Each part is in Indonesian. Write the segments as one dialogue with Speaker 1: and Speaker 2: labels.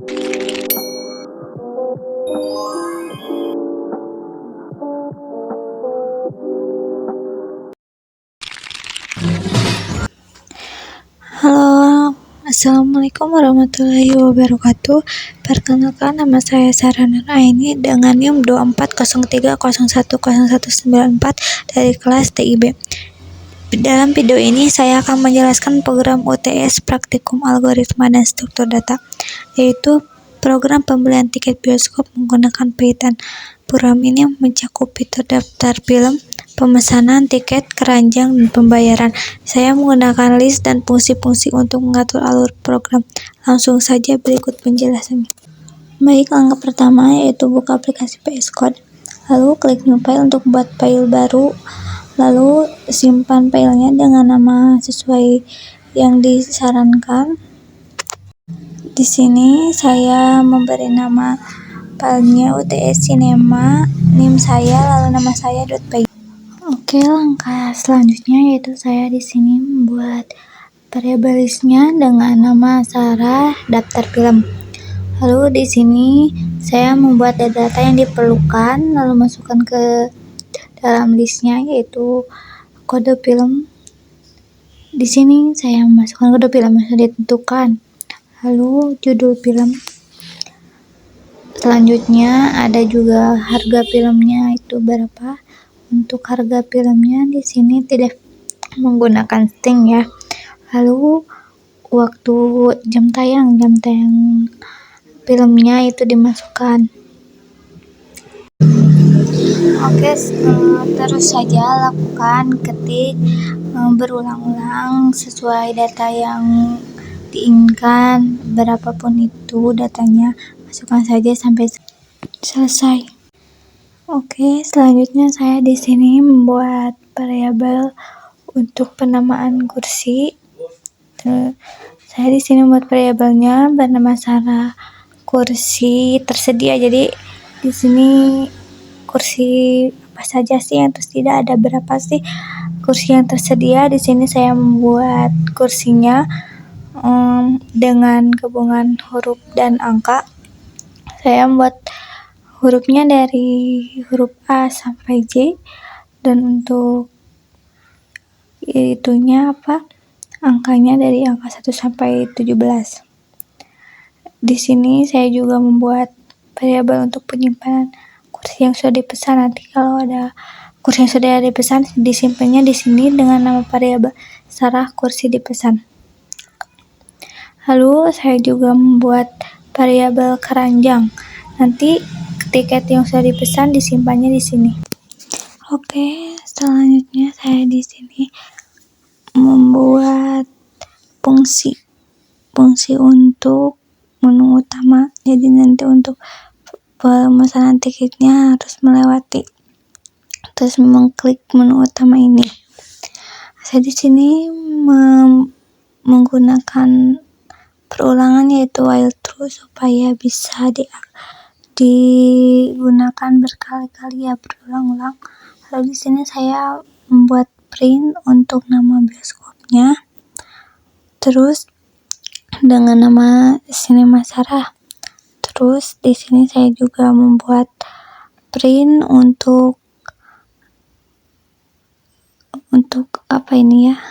Speaker 1: Halo, Assalamualaikum warahmatullahi wabarakatuh. Perkenalkan, nama saya Sarah Nur Aini dengan NIM 2403010194 dari kelas TIB. Dalam video ini saya akan menjelaskan program UTS Praktikum Algoritma dan Struktur Data, yaitu program pembelian tiket bioskop menggunakan Python. Program ini mencakup fitur daftar film, pemesanan tiket, keranjang, dan pembayaran. Saya menggunakan list dan fungsi-fungsi untuk mengatur alur program. Langsung saja berikut penjelasannya. Baik, langkah pertama yaitu buka aplikasi VS Code, lalu klik New File untuk buat file baru, lalu simpan filenya dengan nama sesuai yang disarankan. Di sini saya memberi nama filenya UTS Cinema, NIM saya, lalu nama saya .py. Oke, langkah selanjutnya yaitu saya di sini membuat variabel listnya dengan nama Sarah daftar film. Lalu di sini saya membuat data yang diperlukan, lalu masukkan ke dalam listnya yaitu kode film. Di sini saya memasukkan kode film yang sudah ditentukan. Lalu judul film. Selanjutnya ada juga harga filmnya itu berapa. Untuk harga filmnya di sini tidak menggunakan string ya. Lalu waktu jam tayang filmnya itu dimasukkan. Oke, terus saja lakukan ketik berulang-ulang sesuai data yang diinginkan, berapapun itu datanya, masukkan saja sampai selesai. Oke, selanjutnya saya di sini membuat variabel untuk penamaan kursi. Saya di sini membuat variabelnya bernama Sarah kursi tersedia. Jadi di sini kursi apa saja sih yang tersedia, ada berapa sih kursi yang tersedia. Di sini saya membuat kursinya dengan gabungan huruf dan angka. Saya membuat hurufnya dari huruf A sampai J, dan untuk itunya angkanya dari angka 1 sampai 17. Di sini saya juga membuat variabel untuk penyimpanan kursi yang sudah dipesan. Nanti kalau ada kursi yang sudah dipesan, disimpannya di sini dengan nama variabel Sarah kursi dipesan. Lalu saya juga membuat variabel keranjang. Nanti tiket yang sudah dipesan disimpannya di sini. Oke, selanjutnya saya di sini membuat fungsi untuk menu utama. Jadi nanti untuk pemesanan tiketnya harus mengklik menu utama ini. Saya di sini menggunakan perulangan yaitu while true supaya bisa digunakan berkali-kali ya, berulang-ulang. Lalu di sini saya membuat print untuk nama bioskopnya, terus dengan nama Cinema Sarah. Terus di sini saya juga membuat print untuk apa ini ya?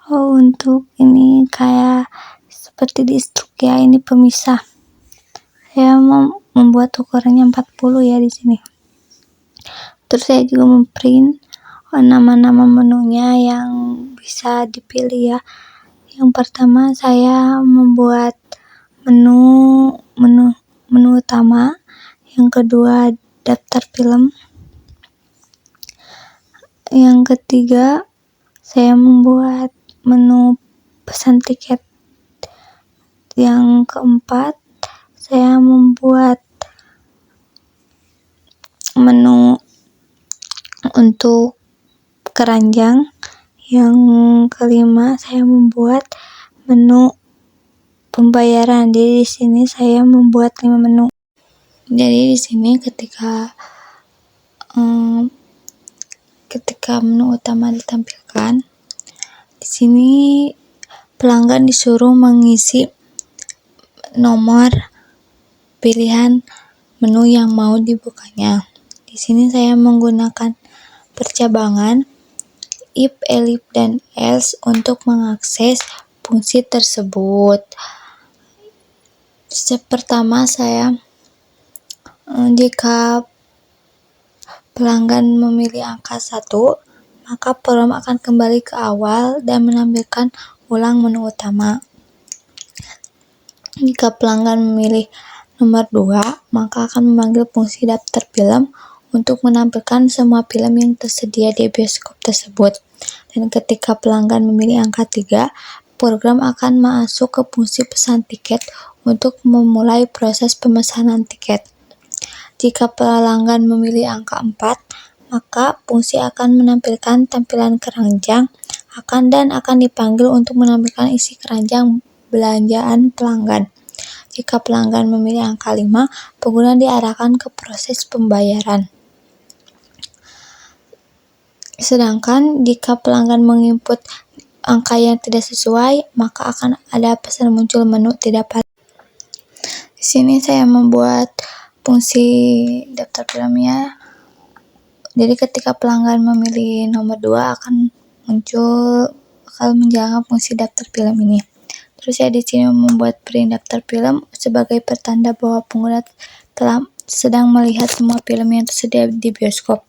Speaker 1: Untuk ini kayak seperti di struk ya, ini pemisah. Saya membuat ukurannya 40 ya di sini. Terus saya juga memprint nama-nama menunya yang bisa dipilih ya. Yang pertama saya membuat menu utama, yang kedua daftar film, yang ketiga saya membuat menu pesan tiket, yang keempat saya membuat menu untuk keranjang, yang kelima saya membuat menu pembayaran. Jadi di sini saya membuat 5 menu. Jadi di sini ketika menu utama ditampilkan, di sini pelanggan disuruh mengisi nomor pilihan menu yang mau dibukanya. Di sini saya menggunakan percabangan if, elif, dan else untuk mengakses fungsi tersebut. Step pertama jika pelanggan memilih angka 1, maka program akan kembali ke awal dan menampilkan ulang menu utama. Jika pelanggan memilih nomor 2, maka akan memanggil fungsi daftar film untuk menampilkan semua film yang tersedia di bioskop tersebut. Dan ketika pelanggan memilih angka 3, program akan masuk ke fungsi pesan tiket untuk memulai proses pemesanan tiket. Jika pelanggan memilih angka 4, maka fungsi akan menampilkan tampilan keranjang akan dipanggil untuk menampilkan isi keranjang belanjaan pelanggan. Jika pelanggan memilih angka 5, pengguna diarahkan ke proses pembayaran. Sedangkan jika pelanggan menginput angka yang tidak sesuai, maka akan ada pesan muncul menu tidak valid. Di sini saya membuat fungsi daftar filmnya. Jadi ketika pelanggan memilih nomor 2 akan menjalankan fungsi daftar film ini. Terus saya di sini membuat print daftar film sebagai pertanda bahwa pengguna sedang melihat semua film yang tersedia di bioskop.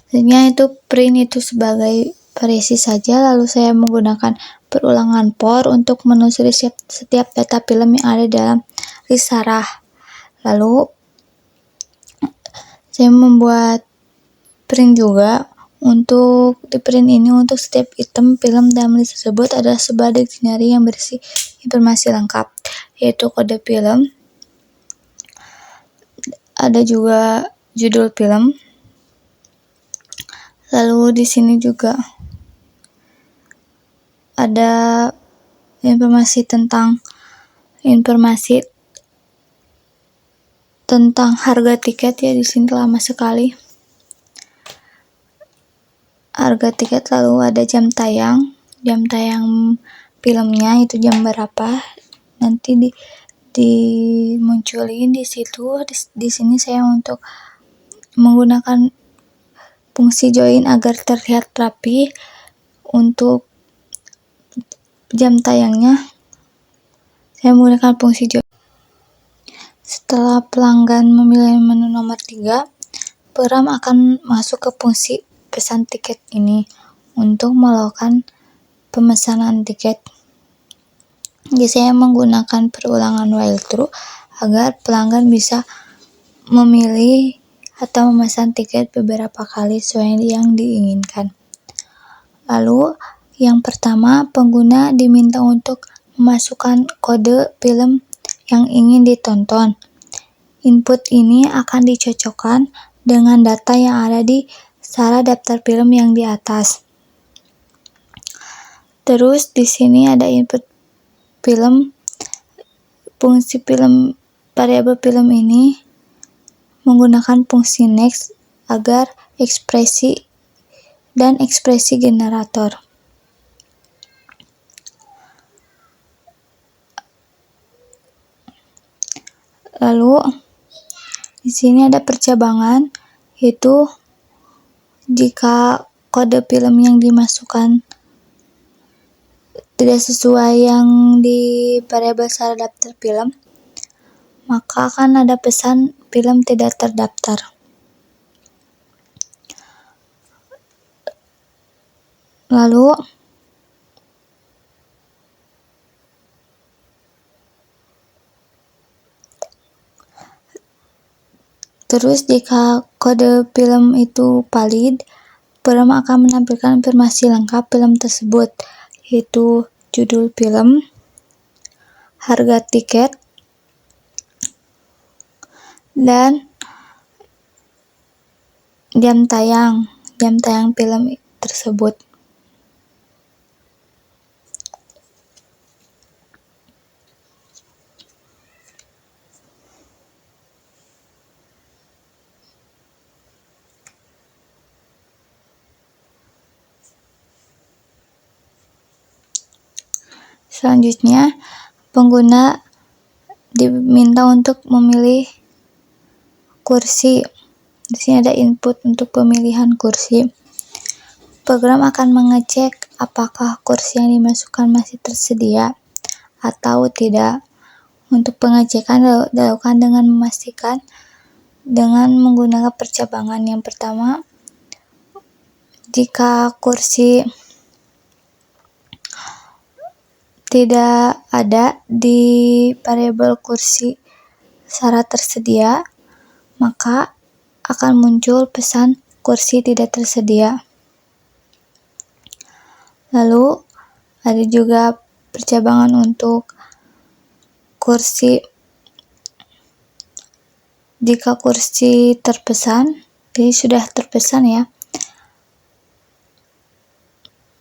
Speaker 1: Sebenarnya itu print itu sebagai variasi saja, lalu saya menggunakan perulangan for untuk menelusuri setiap data film yang ada dalam list sarah. Lalu saya membuat print juga. Untuk di print ini, untuk setiap item film dalam list tersebut ada sebuah dictionary yang berisi informasi lengkap, yaitu kode film, ada juga judul film. Lalu di sini juga ada informasi tentang harga tiket ya, di sini lama sekali. Harga tiket, lalu ada jam tayang filmnya itu jam berapa, nanti dimunculin di situ. Di sini saya untuk menggunakan fungsi join agar terlihat rapi. Untuk jam tayangnya saya menggunakan fungsi join. Setelah pelanggan memilih menu nomor 3, program akan masuk ke fungsi pesan tiket ini untuk melakukan pemesanan tiket. Jadi saya menggunakan perulangan while true agar pelanggan bisa memilih atau memesan tiket beberapa kali sesuai yang diinginkan. Lalu yang pertama, pengguna diminta untuk memasukkan kode film yang ingin ditonton. Input ini akan dicocokkan dengan data yang ada di sarah daftar film yang di atas. Terus di sini ada input film. Fungsi film variabel film ini menggunakan fungsi next agar ekspresi generator. Lalu di sini ada percabangan, yaitu jika kode film yang dimasukkan tidak sesuai yang di variabel sarah daftar film, maka akan ada pesan film tidak terdaftar. Lalu terus jika kode film itu valid, program akan menampilkan informasi lengkap film tersebut, yaitu judul film, harga tiket, dan jam tayang film tersebut. Selanjutnya, pengguna diminta untuk memilih kursi. Di sini ada input untuk pemilihan kursi. Program akan mengecek apakah kursi yang dimasukkan masih tersedia atau tidak. Untuk pengecekan dilakukan dengan memastikan dengan menggunakan percabangan. Yang pertama, jika kursi tidak ada di variabel kursi syarat tersedia, maka akan muncul pesan kursi tidak tersedia. Lalu ada juga percabangan untuk kursi. Jika kursi terpesan, jadi sudah terpesan ya,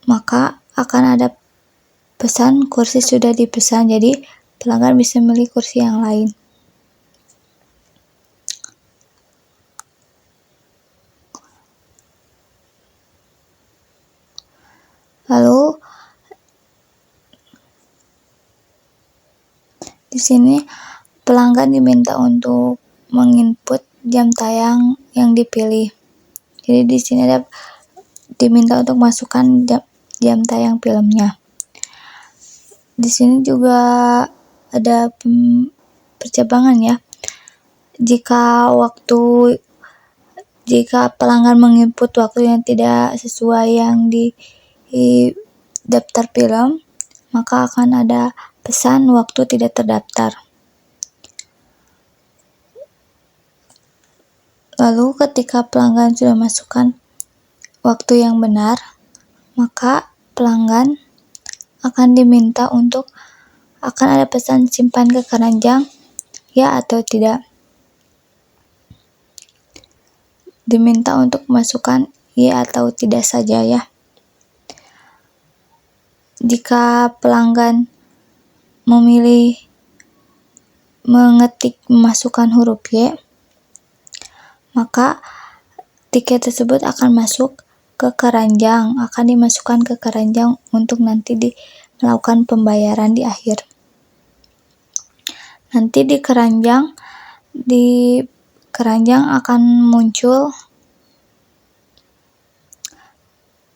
Speaker 1: maka akan ada pesan kursi sudah dipesan, jadi pelanggan bisa memilih kursi yang lain. Lalu di sini pelanggan diminta untuk menginput jam tayang yang dipilih. Jadi di sini ada diminta untuk masukkan jam tayang filmnya. Di sini juga ada percabangan ya. Jika pelanggan menginput waktu yang tidak sesuai yang di daftar film, maka akan ada pesan waktu tidak terdaftar. Lalu ketika pelanggan sudah masukkan waktu yang benar, maka pelanggan akan diminta untuk akan ada pesan simpan ke keranjang ya atau tidak. Diminta untuk masukkan ya atau tidak saja ya. Jika pelanggan memasukkan huruf Y, maka tiket tersebut akan masuk ke keranjang, akan dimasukkan ke keranjang untuk nanti melakukan pembayaran di akhir. Nanti di keranjang akan muncul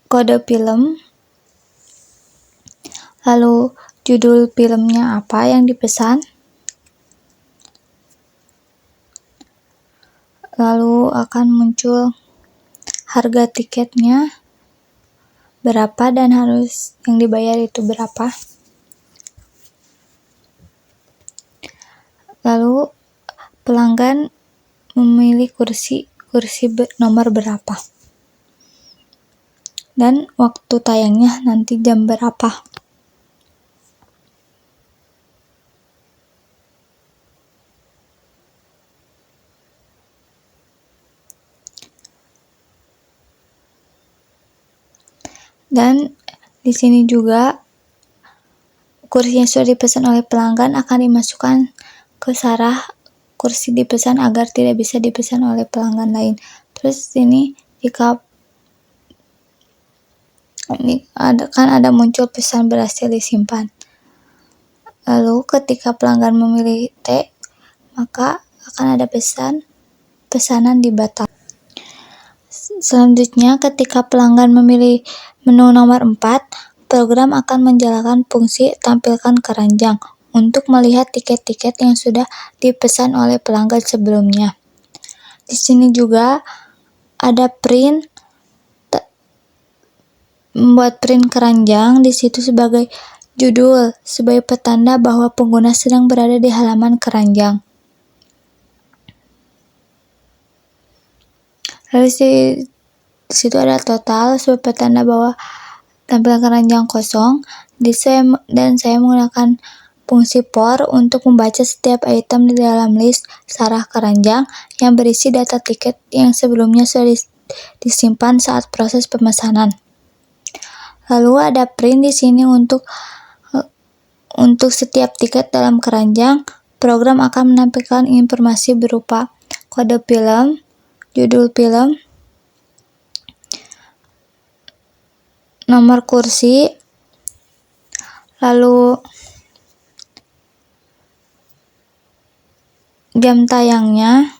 Speaker 1: kode film, lalu judul filmnya apa yang dipesan, lalu akan muncul harga tiketnya berapa dan harus yang dibayar itu berapa. Lalu pelanggan memilih kursi nomor berapa dan waktu tayangnya nanti jam berapa. Dan di sini juga kursi yang sudah dipesan oleh pelanggan akan dimasukkan ke sarah kursi dipesan agar tidak bisa dipesan oleh pelanggan lain. Terus sini jika ada muncul pesan berhasil disimpan. Lalu ketika pelanggan memilih T, maka akan ada pesanan dibatalkan. Selanjutnya, ketika pelanggan memilih menu nomor 4, program akan menjalankan fungsi tampilkan keranjang untuk melihat tiket-tiket yang sudah dipesan oleh pelanggan sebelumnya. Di sini juga ada membuat print keranjang di situ sebagai judul, sebagai petanda bahwa pengguna sedang berada di halaman keranjang. Lalu di situ ada total sebagai petanda bahwa tampilan keranjang kosong. Dan saya menggunakan fungsi for untuk membaca setiap item di dalam list sarah keranjang yang berisi data tiket yang sebelumnya sudah disimpan saat proses pemesanan. Lalu ada print di sini untuk setiap tiket dalam keranjang. Program akan menampilkan informasi berupa kode film, judul film, nomor kursi, lalu jam tayangnya,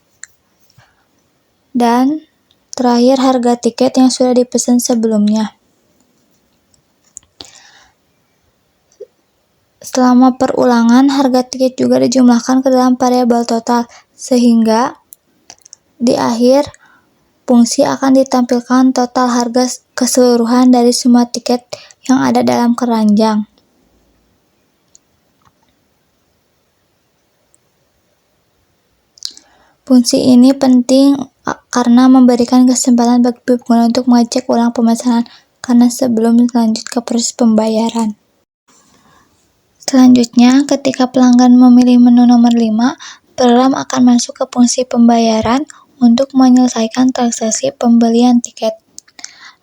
Speaker 1: dan terakhir harga tiket yang sudah dipesan sebelumnya. Selama perulangan, harga tiket juga dijumlahkan ke dalam variabel total, sehingga di akhir fungsi akan ditampilkan total harga keseluruhan dari semua tiket yang ada dalam keranjang. Fungsi ini penting karena memberikan kesempatan bagi pengguna untuk mengecek ulang pemesanan karena sebelum lanjut ke proses pembayaran. Selanjutnya, ketika pelanggan memilih menu nomor 5, program akan masuk ke fungsi pembayaran untuk menyelesaikan transaksi pembelian tiket.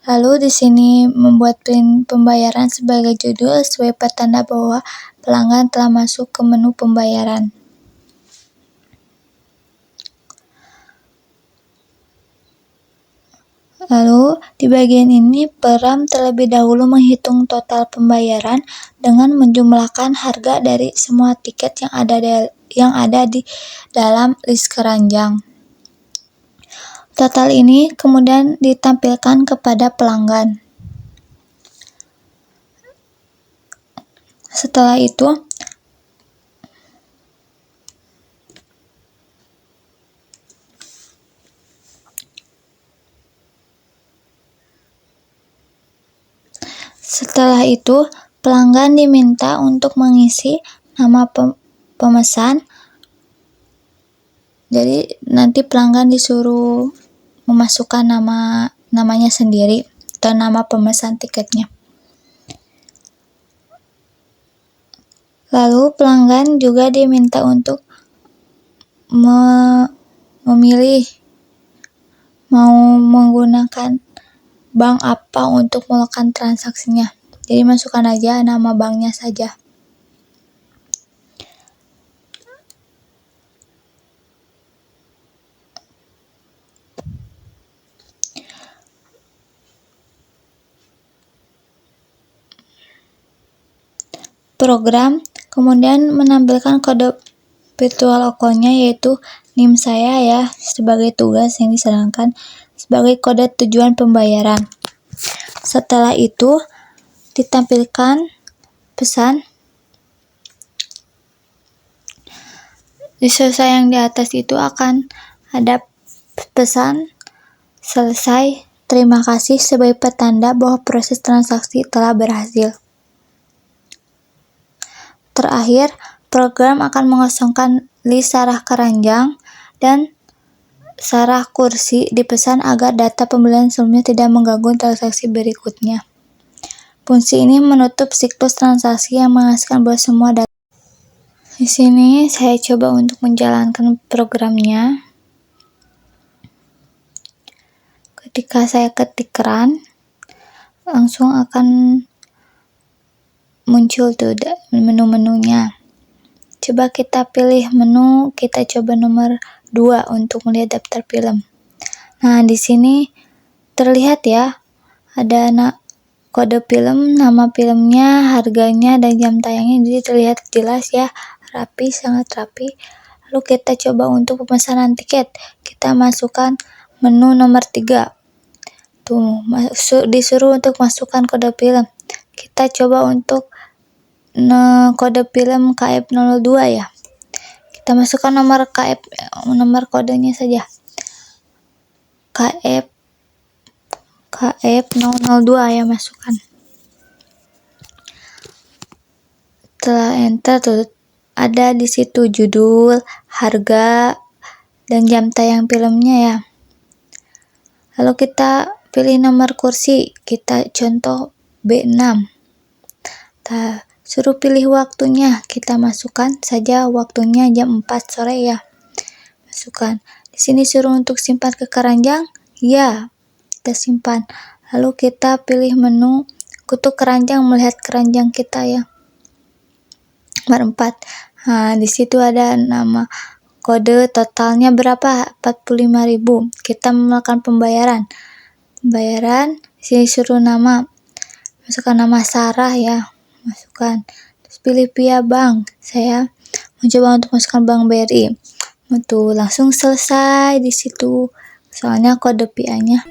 Speaker 1: Lalu di sini membuat print pembayaran sebagai judul sebagai pertanda bahwa pelanggan telah masuk ke menu pembayaran. Lalu, di bagian ini, program terlebih dahulu menghitung total pembayaran dengan menjumlahkan harga dari semua tiket yang ada di dalam list keranjang. Total ini kemudian ditampilkan kepada pelanggan. Setelah itu, pelanggan diminta untuk mengisi nama pemesan. Jadi nanti pelanggan disuruh memasukkan namanya sendiri atau nama pemesan tiketnya. Lalu pelanggan juga diminta untuk memilih mau menggunakan bank apa untuk melakukan transaksinya. Jadi masukkan aja nama banknya saja. Program kemudian menampilkan kode virtual account-nya, yaitu NIM saya ya, sebagai tugas yang disarankan sebagai kode tujuan pembayaran. Setelah itu ditampilkan pesan. Di selesai yang di atas itu akan ada pesan selesai, terima kasih, sebagai petanda bahwa proses transaksi telah berhasil. Terakhir, program akan mengosongkan list sarah keranjang dan sarah kursi dipesan agar data pembelian sebelumnya tidak mengganggu transaksi berikutnya. Fungsi ini menutup siklus transaksi yang menghasilkan bahwa semua data. Di sini saya coba untuk menjalankan programnya. Ketika saya ketik run, langsung akan muncul tuh menu-menunya. Coba kita pilih menu, kita coba nomor 2 untuk melihat daftar film. Nah, di sini terlihat ya, ada kode film, nama filmnya, harganya, dan jam tayangnya. Jadi terlihat jelas ya, rapi, sangat rapi. Lalu kita coba untuk pemesanan tiket. Kita masukkan menu nomor 3. Tuh, disuruh untuk masukkan kode film. Kita coba untuk kode film KF02 ya. Kita masukkan nomor kodenya saja. KF002 ya, masukkan. Setelah enter tuh ada di situ judul, harga, dan jam tayang filmnya ya. Lalu kita pilih nomor kursi, kita contoh B6. Suruh pilih waktunya, kita masukkan saja waktunya jam 4 sore ya. Masukkan. Di sini suruh untuk simpan ke keranjang, ya, kita simpan. Lalu kita pilih menu kutu keranjang, melihat keranjang kita ya. Nomor 4. Nah, di situ ada nama kode totalnya berapa? 45.000. Kita melakukan pembayaran. Di sini suruh nama. Masukkan nama Sarah ya. Masukkan. Terus pilih via bank. Saya mencoba untuk masukkan bank BRI. Tuh, langsung selesai di situ. Soalnya kode PA-nya